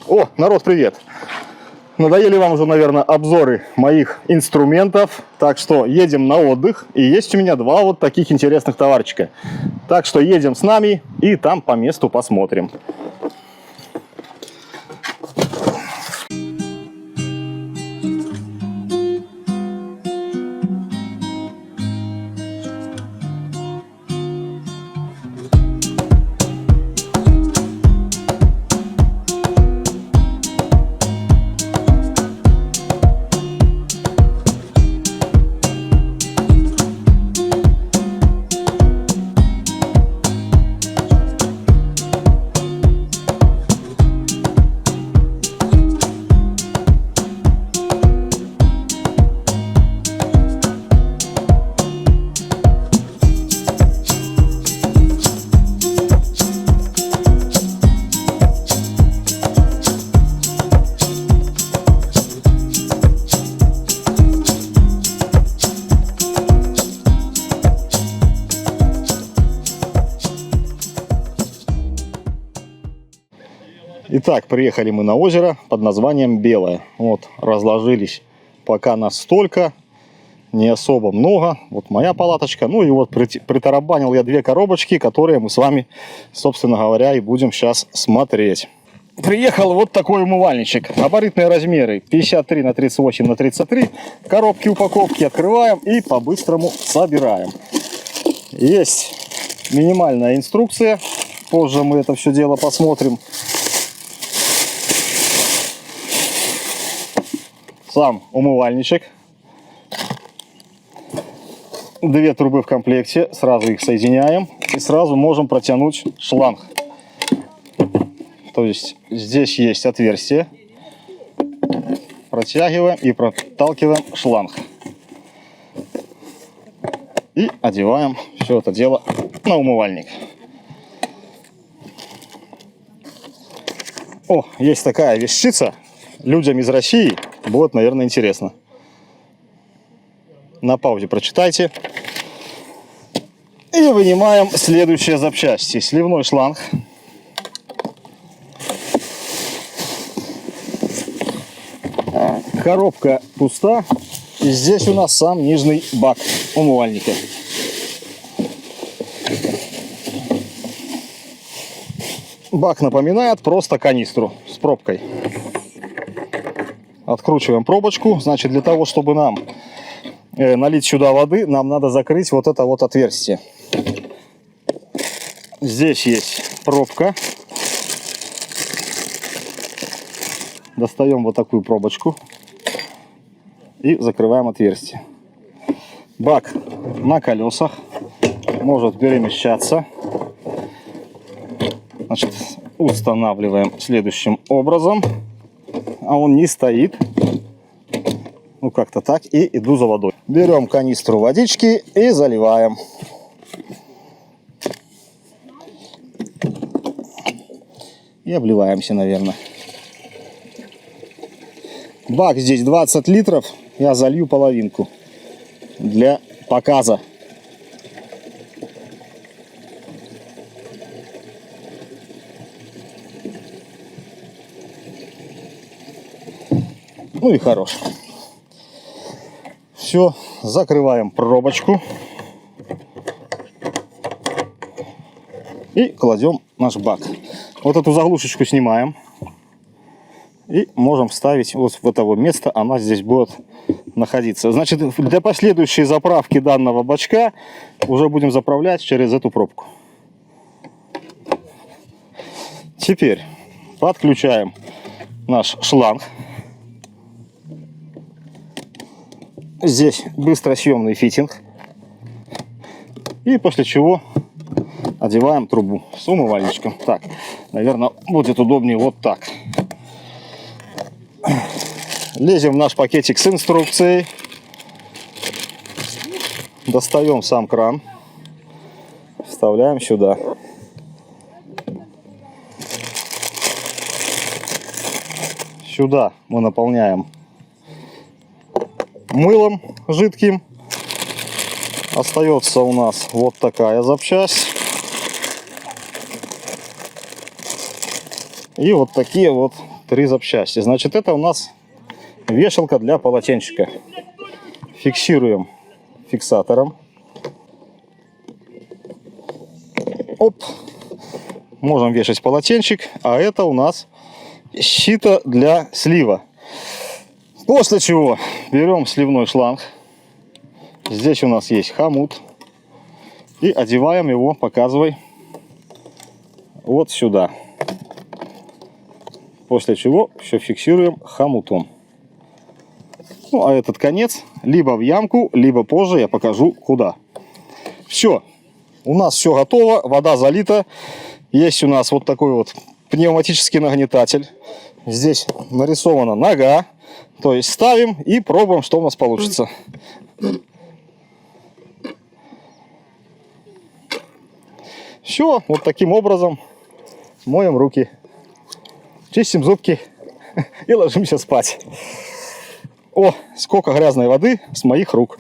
О, народ, привет! Надоели вам уже, наверное, обзоры моих инструментов, так что едем на отдых. И есть у меня два вот таких интересных товарчика. Так что едем с нами и там по месту посмотрим. Итак, приехали мы на озеро под названием Белое. Вот, разложились пока нас столько, не особо много. Вот моя палаточка. Ну и вот притарабанил я две коробочки, которые мы с вами, собственно говоря, и будем сейчас смотреть. Приехал вот такой умывальничек. Габаритные размеры 53 на 38 на 33. Коробки упаковки открываем и по-быстрому собираем. Есть минимальная инструкция. Позже мы это все дело посмотрим. Сам умывальничек. Две трубы в комплекте. Сразу их соединяем. И сразу можем протянуть шланг. То есть здесь есть отверстие. Протягиваем и проталкиваем шланг. И одеваем все это дело на умывальник. О, есть такая вещица. Людям из России будет, наверное, интересно. На паузе прочитайте. И вынимаем следующие запчасти. Сливной шланг. Коробка пуста. И здесь у нас сам нижний бак умывальника. Бак напоминает просто канистру с пробкой. Откручиваем пробочку. Значит, для того, чтобы нам налить сюда воды, нам надо закрыть вот это вот отверстие. Здесь есть пробка. Достаем вот такую пробочку и закрываем отверстие. Бак на колесах, может перемещаться. Значит, устанавливаем следующим образом. А он не стоит. Ну, как-то так. И иду за водой. Берем канистру водички и заливаем. И обливаемся, наверное. Бак здесь 20 литров. Я залью половинку. Для показа. Ну и хорош. Все, закрываем пробочку. И кладем наш бак. Вот эту заглушечку снимаем. И можем вставить вот в это место. Она здесь будет находиться. Значит, для последующей заправки данного бачка уже будем заправлять через эту пробку. Теперь подключаем наш шланг. Здесь быстросъемный фитинг. И после чего одеваем трубу с умывальничком. Так, наверное, будет удобнее вот так. Лезем в наш пакетик с инструкцией. Достаем сам кран. Вставляем сюда. Сюда мы наполняем мылом жидким. Остается у нас вот такая запчасть. И вот такие вот 3 запчасти. Значит, это у нас вешалка для полотенчика. Фиксируем фиксатором. Оп. Можем вешать полотенчик. А это у нас щита для слива. После чего берем сливной шланг. Здесь у нас есть хомут. И одеваем его, показывай, вот сюда. После чего все фиксируем хомутом. Ну, а этот конец либо в ямку, либо позже я покажу куда. Все. У нас все готово. Вода залита. Есть у нас вот такой вот пневматический нагнетатель. Здесь нарисована нога. То есть ставим и пробуем, что у нас получится. Все, вот таким образом моем руки, чистим зубки и ложимся спать. О, сколько грязной воды с моих рук.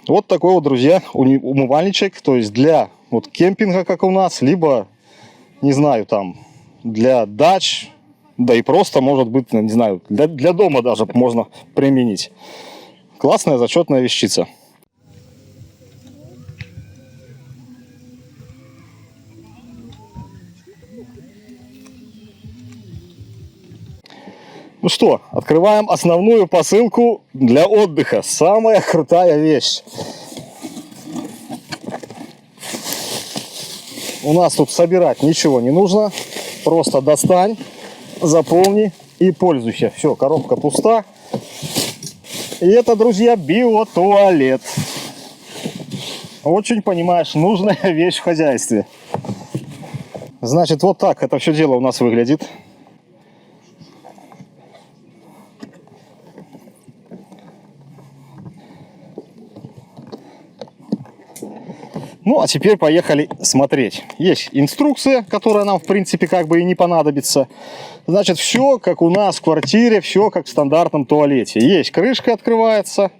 Вот такой вот, друзья, умывальничек. То есть для вот кемпинга, как у нас, либо, не знаю, там, для дач, да и просто, может быть, не знаю, для дома даже можно применить. Классная зачетная вещица. Ну что, открываем основную посылку для отдыха. Самая крутая вещь. У нас тут собирать ничего не нужно. Просто достань, заполни и пользуйся. Все, коробка пуста. И это, друзья, биотуалет. Очень, понимаешь, нужная вещь в хозяйстве. Значит, вот так это все дело у нас выглядит. Ну, а теперь поехали смотреть. Есть инструкция, которая нам, в принципе, как бы и не понадобится. Значит, все как у нас в квартире, все как в стандартном туалете. Есть крышка, открывается.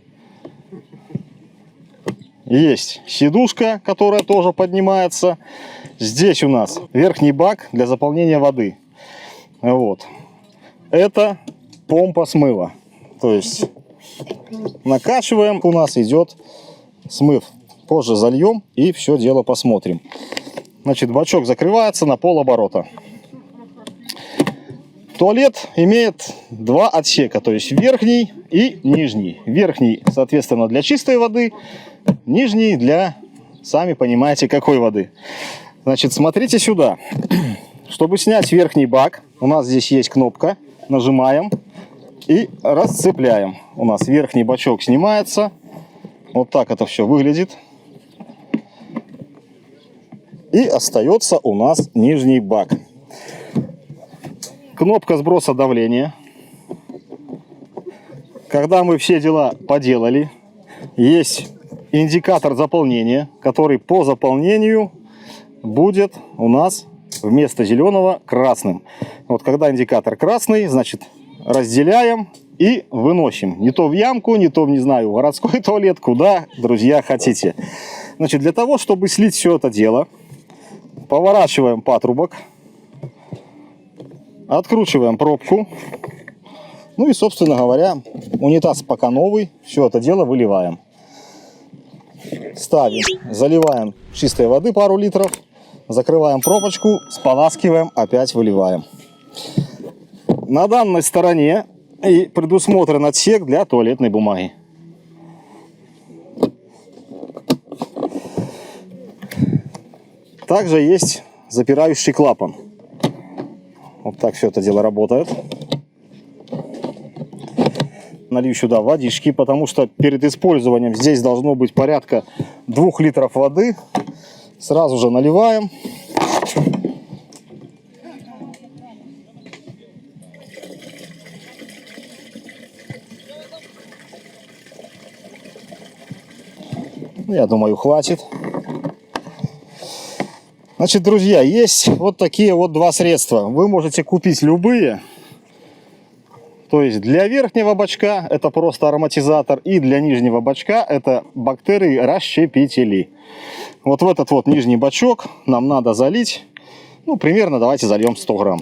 Есть сидушка, которая тоже поднимается. Здесь у нас верхний бак для заполнения воды. Вот. Это помпа смыва. То есть накачиваем, у нас идет смыв. Позже зальем и все дело посмотрим. Значит, бачок закрывается на полоборота. Туалет имеет 2 отсека, то есть верхний и нижний. Верхний, соответственно, для чистой воды, нижний для, сами понимаете, какой воды. Значит, смотрите сюда. Чтобы снять верхний бак, у нас здесь есть кнопка. Нажимаем и расцепляем. У нас верхний бачок снимается. Вот так это все выглядит. И остается у нас нижний бак. Кнопка сброса давления. Когда мы все дела поделали, есть индикатор заполнения, который по заполнению будет у нас вместо зеленого красным. Вот когда индикатор красный, значит разделяем и выносим. Не то в ямку, не то, не знаю, в городской туалет, куда, друзья, хотите. Значит, для того, чтобы слить все это дело, поворачиваем патрубок, откручиваем пробку. Ну и, собственно говоря, унитаз пока новый, все это дело выливаем. Ставим, заливаем чистой воды пару литров, закрываем пробочку, споласкиваем, опять выливаем. На данной стороне и предусмотрен отсек для туалетной бумаги. Также есть запирающий клапан. Вот так все это дело работает. Налью сюда водички, потому что перед использованием здесь должно быть порядка 2 литров воды. Сразу же наливаем. Я думаю, хватит. Значит, друзья, есть вот такие вот 2 средства. Вы можете купить любые. То есть для верхнего бачка это просто ароматизатор. И для нижнего бачка это бактерии-расщепители. Вот в этот вот нижний бачок нам надо залить. Ну, примерно давайте зальем 100 грамм.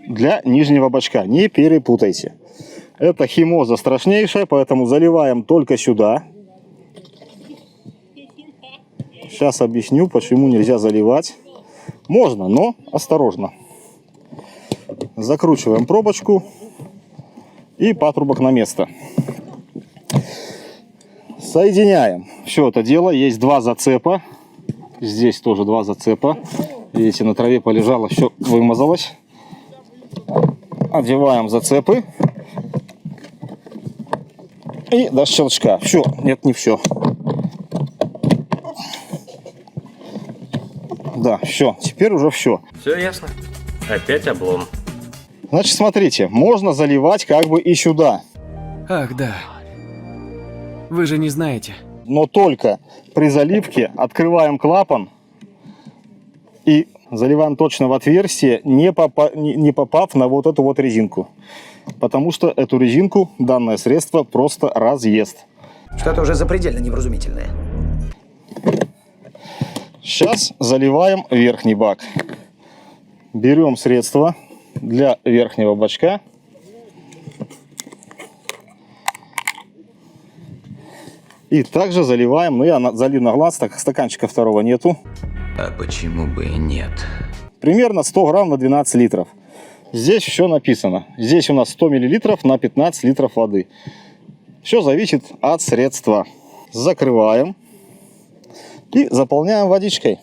Для нижнего бачка, не перепутайте. Это химоза страшнейшая, поэтому заливаем только сюда. Сейчас объясню, почему нельзя заливать. Можно, но осторожно. Закручиваем пробочку и патрубок на место. Соединяем все это дело. Есть два зацепа. Здесь тоже два зацепа. Видите, на траве полежало, все вымазалось. Одеваем зацепы. И до щелчка. Все, нет, не все. Да, все, теперь уже все. Все ясно. Опять облом. Значит, смотрите, можно заливать как бы и сюда. Ах, да. Вы же не знаете. Но только при заливке открываем клапан и заливаем точно в отверстие, не попав на вот эту вот резинку. Потому что эту резинку данное средство просто разъест. Что-то уже запредельно невразумительное. Сейчас заливаем верхний бак. Берем средство для верхнего бачка. И также заливаем, ну я залью на глаз, так как стаканчика второго нету. А почему бы и нет? Примерно 100 грамм на 12 литров. Здесь все написано. Здесь у нас 100 миллилитров на 15 литров воды. Все зависит от средства. Закрываем и заполняем водичкой.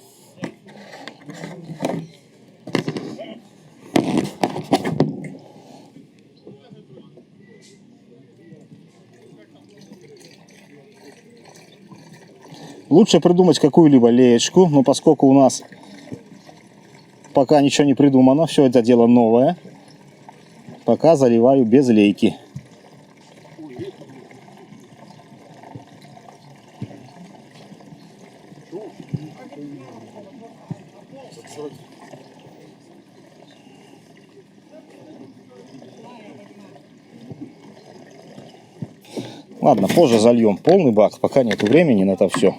Лучше придумать какую-либо леечку, но поскольку у нас пока ничего не придумано, все это дело новое, пока заливаю без лейки. Ладно, позже зальем полный бак, пока нету времени на это все.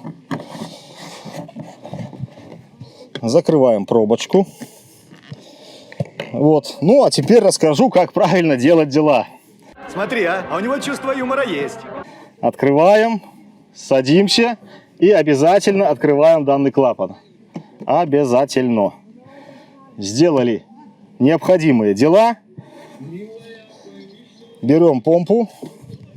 Закрываем пробочку. Вот. Ну, а теперь расскажу, как правильно делать дела. Смотри, а у него чувство юмора есть. Открываем, садимся и обязательно открываем данный клапан. Обязательно. Сделали необходимые дела. Берем помпу.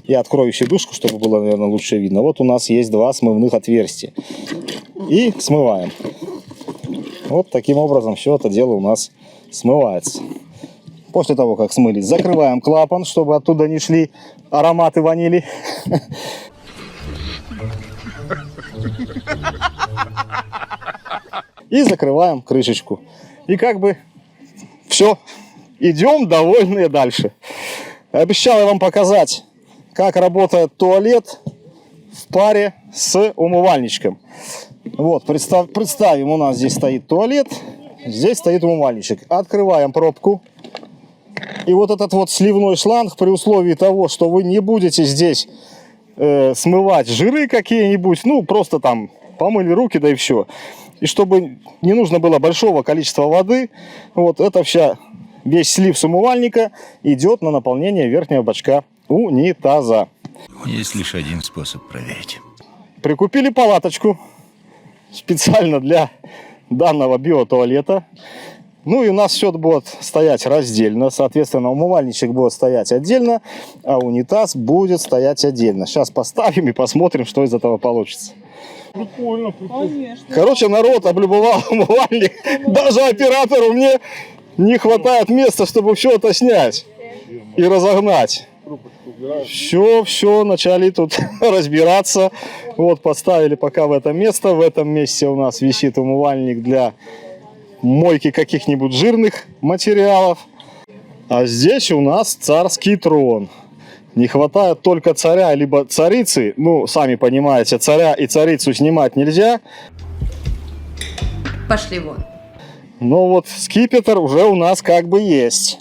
Я открою сидушку, чтобы было, наверное, лучше видно. Вот у нас есть два смывных отверстия. И смываем. Вот таким образом все это дело у нас смывается. После того, как смыли, закрываем клапан, чтобы оттуда не шли ароматы ванили. И закрываем крышечку. И как бы все. Идем довольные дальше. Обещал я вам показать, как работает туалет в паре с умывальничком. Вот, представим, у нас здесь стоит туалет, здесь стоит умывальничек. Открываем пробку. И вот этот вот сливной шланг, при условии того, что вы не будете здесь смывать жиры какие-нибудь, ну, просто там помыли руки, да и все. И чтобы не нужно было большого количества воды, вот это весь слив с умывальника идет на наполнение верхнего бачка унитаза. Есть лишь один способ проверить. Прикупили палаточку специально для данного биотуалета. Ну и у нас все будет стоять раздельно. Соответственно, умывальничек будет стоять отдельно, а унитаз будет стоять отдельно. Сейчас поставим и посмотрим, что из этого получится. Прикольно, прикольно. Конечно. Короче, народ облюбовал умывальник. Даже оператору мне не хватает места, чтобы все это снять и разогнать. Все, начали тут разбираться. Вот, поставили пока в это место. В этом месте у нас висит умывальник для мойки каких-нибудь жирных материалов. А здесь у нас царский трон. Не хватает только царя либо царицы. Ну, сами понимаете, царя и царицу снимать нельзя. Пошли вон. Но вот скипетр уже у нас как бы есть.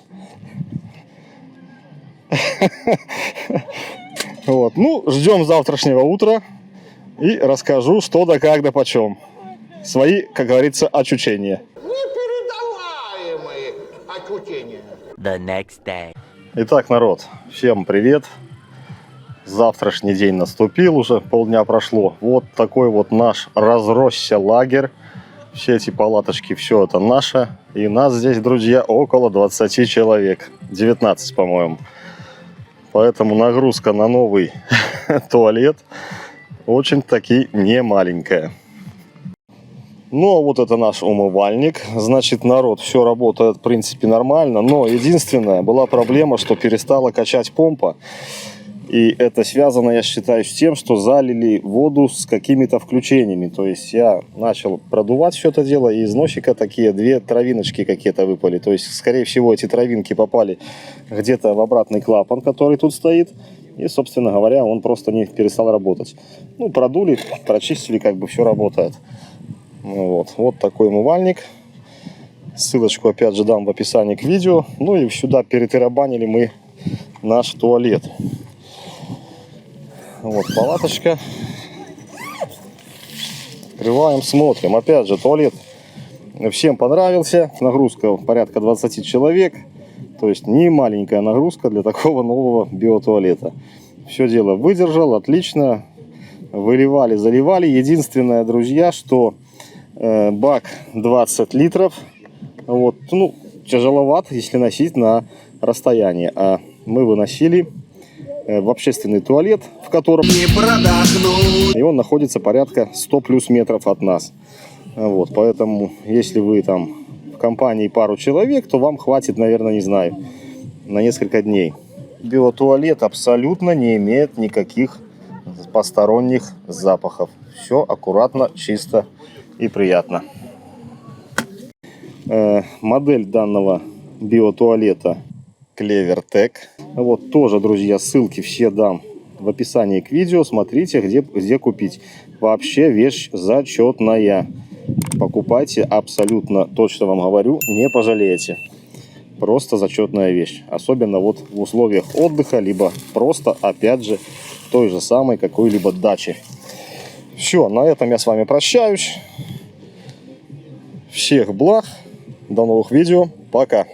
Вот. Ну, ждем завтрашнего утра и расскажу, что да как да почем. свои, как говорится, ощущения. Непередаваемые ощущения. Итак, народ, всем привет. Завтрашний день наступил, уже полдня прошло. Вот такой вот наш разросся лагерь. Все эти палаточки, все это наше. И нас здесь, друзья, около 20 человек. 19, по-моему. Поэтому нагрузка на новый туалет очень-таки не маленькая. Ну, а вот это наш умывальник. Значит, народ, все работает, в принципе, нормально. Но единственная была проблема, что перестала качать помпа. И это связано, я считаю, с тем, что залили воду с какими-то включениями. То есть я начал продувать все это дело, и из носика такие две травиночки какие-то выпали. То есть, скорее всего, эти травинки попали где-то в обратный клапан, который тут стоит. И, собственно говоря, он просто не перестал работать. Ну, продули, прочистили, как бы все работает. Вот такой умывальник. Ссылочку опять же дам в описании к видео. Ну и сюда перетарабанили мы наш туалет. Вот палаточка. Открываем, смотрим. Опять же, туалет всем понравился. Нагрузка порядка 20 человек. То есть не маленькая нагрузка для такого нового биотуалета. Все дело выдержал, отлично. Выливали, заливали. Единственное, друзья, что бак 20 литров. Вот, ну, тяжеловат, если носить на расстоянии. А мы выносили в общественный туалет, в котором и он находится порядка 100 плюс метров от нас. Вот, поэтому, если вы там в компании пару человек, то вам хватит, наверное, не знаю, на несколько дней. Биотуалет абсолютно не имеет никаких посторонних запахов. Все аккуратно, чисто и приятно. Модель данного биотуалета CleverTech. Вот тоже, друзья, ссылки все дам в описании к видео. Смотрите, где купить. Вообще вещь зачетная. Покупайте абсолютно, точно вам говорю, не пожалеете. Просто зачетная вещь. Особенно вот в условиях отдыха, либо просто, опять же, той же самой какой-либо дачи. Все, на этом я с вами прощаюсь. Всех благ. До новых видео. Пока.